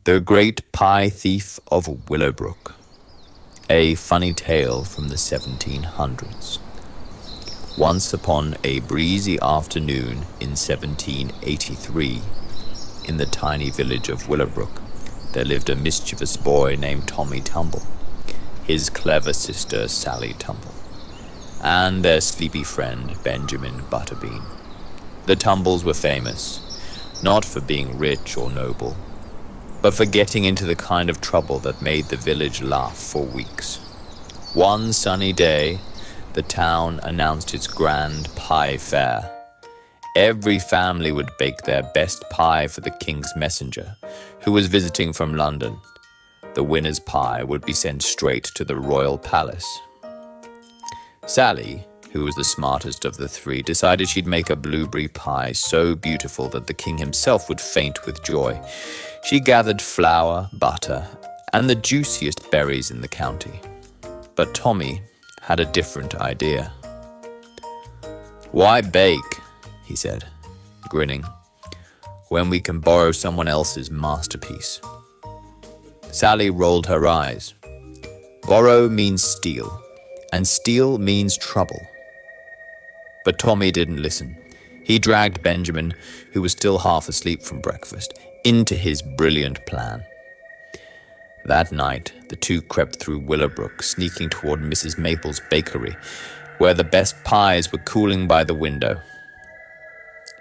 The Great Pie Thief of Willowbrook, a funny tale from the 1700s. Once upon a breezy afternoon in 1783, in the tiny village of Willowbrook, there lived a mischievous boy named Tommy Tumble, his clever sister Sally Tumble, and their sleepy friend Benjamin Butterbean. The Tumbles were famous, not for being rich or noble, but for getting into the kind of trouble that made the village laugh for weeks. One sunny day, the town announced its grand pie fair. Every family would bake their best pie for the king's messenger, who was visiting from London. The winner's pie would be sent straight to the royal palace. Sally, who was the smartest of the three, decided she'd make a blueberry pie so beautiful that the king himself would faint with joy. She gathered flour, butter, and the juiciest berries in the county. But Tommy had a different idea. "Why bake," he said, grinning, "when we can borrow someone else's masterpiece?" Sally rolled her eyes. Borrow means steal, and steal means trouble. But Tommy didn't listen. He dragged Benjamin, who was still half asleep from breakfast, into his brilliant plan. That night, the two crept through Willowbrook, sneaking toward Mrs. Maple's bakery, where the best pies were cooling by the window.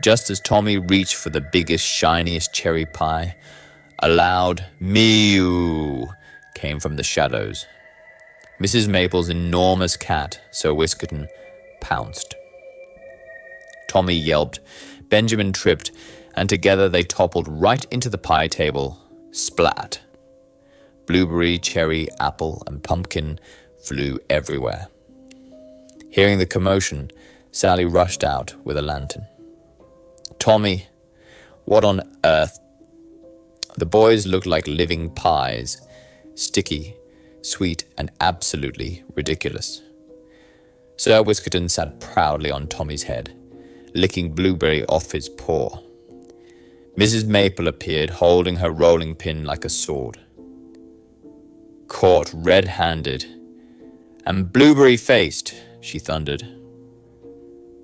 Just as Tommy reached for the biggest, shiniest cherry pie, a loud mew came from the shadows. Mrs. Maple's enormous cat, Sir Whiskerton, pounced. Tommy yelped, Benjamin tripped, and together they toppled right into the pie table. Splat! Blueberry, cherry, apple, and pumpkin flew everywhere. Hearing the commotion, Sally rushed out with a lantern. "Tommy, what on earth?" The boys looked like living pies, sticky, sweet, and absolutely ridiculous. Sir Whiskerton sat proudly on Tommy's head, licking blueberry off his paw. Mrs. Maple appeared, holding her rolling pin like a sword. "Caught red-handed and blueberry-faced," she thundered.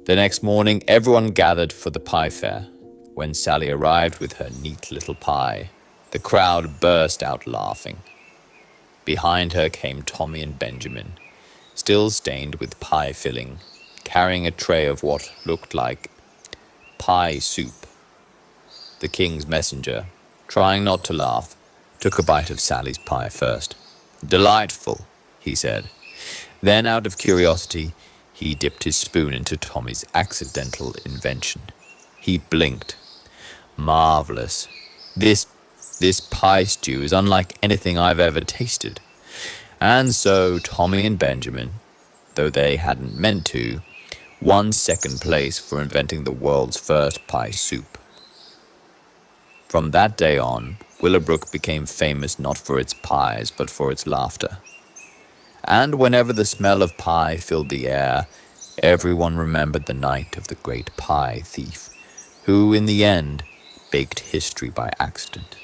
The next morning, everyone gathered for the pie fair. When Sally arrived with her neat little pie, the crowd burst out laughing. Behind her came Tommy and Benjamin, still stained with pie filling, carrying a tray of what looked like pie soup. The king's messenger, trying not to laugh, took a bite of Sally's pie first. "Delightful," he said. Then, out of curiosity, he dipped his spoon into Tommy's accidental invention. He blinked. "Marvelous. This pie stew is unlike anything I've ever tasted." And so Tommy and Benjamin, though they hadn't meant to, won second place for inventing the world's first pie soup. From that day on, Willowbrook became famous not for its pies, but for its laughter. And whenever the smell of pie filled the air, everyone remembered the night of the great pie thief, who, in the end, baked history by accident.